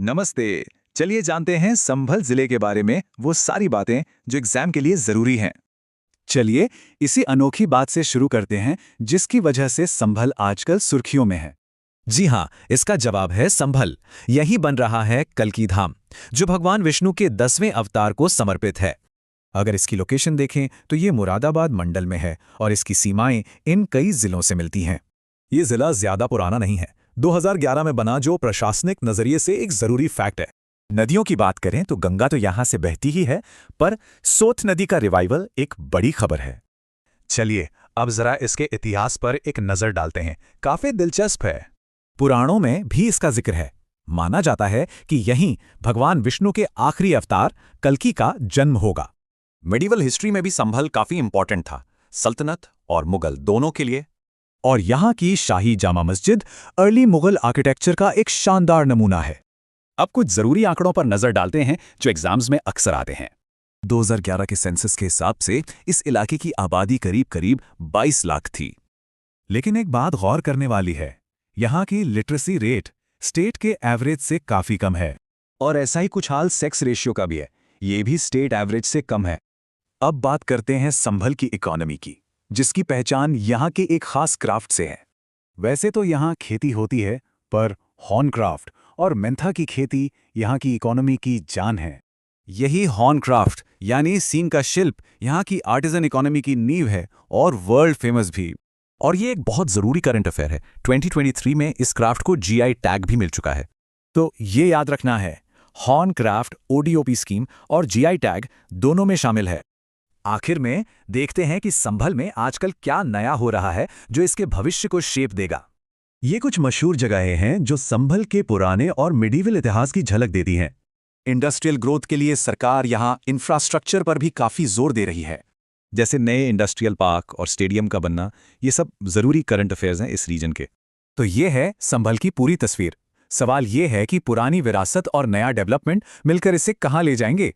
नमस्ते। चलिए जानते हैं संभल जिले के बारे में वो सारी बातें जो एग्जाम के लिए जरूरी हैं। चलिए इसी अनोखी बात से शुरू करते हैं जिसकी वजह से संभल आजकल सुर्खियों में है। जी हाँ, इसका जवाब है संभल। यही बन रहा है कल्की धाम, जो भगवान विष्णु के 10वें अवतार को समर्पित है। अगर इसकी लोकेशन देखें तो ये मुरादाबाद मंडल में है और इसकी सीमाएं इन कई जिलों से मिलती हैं। ये जिला ज्यादा पुराना नहीं है, 2011 में बना, जो प्रशासनिक नजरिए से एक जरूरी फैक्ट है। नदियों की बात करें तो गंगा तो यहां से बहती ही है, पर सोत नदी का रिवाइवल एक बड़ी खबर है। चलिए अब जरा इसके इतिहास पर एक नजर डालते हैं, काफी दिलचस्प है। पुराणों में भी इसका जिक्र है। माना जाता है कि यहीं भगवान विष्णु के आखिरी अवतार कल्की का जन्म होगा। मेडिवल हिस्ट्री में भी संभल काफी इंपॉर्टेंट था, सल्तनत और मुगल दोनों के लिए। और यहाँ की शाही जामा मस्जिद अर्ली मुगल आर्किटेक्चर का एक शानदार नमूना है। अब कुछ जरूरी आंकड़ों पर नजर डालते हैं जो एग्जाम्स में अक्सर आते हैं। 2011 के सेंसस के हिसाब से इस इलाके की आबादी करीब 22 लाख थी। लेकिन एक बात गौर करने वाली है, यहाँ की लिटरेसी रेट स्टेट के एवरेज से काफी कम है। और ऐसा ही कुछ हाल सेक्स रेशियो का भी है, ये भी स्टेट एवरेज से कम है। अब बात करते हैं संभल की इकोनॉमी की, जिसकी पहचान यहाँ के एक खास क्राफ्ट से है। वैसे तो यहाँ खेती होती है, पर हॉर्न क्राफ्ट और मेंथा की खेती यहाँ की इकोनॉमी की जान है। यही हॉर्न क्राफ्ट यानी सींग का शिल्प यहाँ की आर्टिजन इकोनॉमी की नींव है और वर्ल्ड फेमस भी। और ये एक बहुत जरूरी करंट अफेयर है। 2023 में इस क्राफ्ट को जीआई टैग भी मिल चुका है। तो ये याद रखना है, हॉर्न क्राफ्ट ओडीओपी स्कीम और जीआई टैग दोनों में शामिल है। आखिर में देखते हैं कि संभल में आजकल क्या नया हो रहा है जो इसके भविष्य को शेप देगा। ये कुछ मशहूर जगहें हैं जो संभल के पुराने और मिडीवल इतिहास की झलक देती हैं। इंडस्ट्रियल ग्रोथ के लिए सरकार यहाँ इंफ्रास्ट्रक्चर पर भी काफी जोर दे रही है, जैसे नए इंडस्ट्रियल पार्क और स्टेडियम का बनना। ये सब जरूरी करंट अफेयर्स हैं इस रीजन के। तो ये है संभल की पूरी तस्वीर। सवाल ये है कि पुरानी विरासत और नया डेवलपमेंट मिलकर इसे कहाँ ले जाएंगे।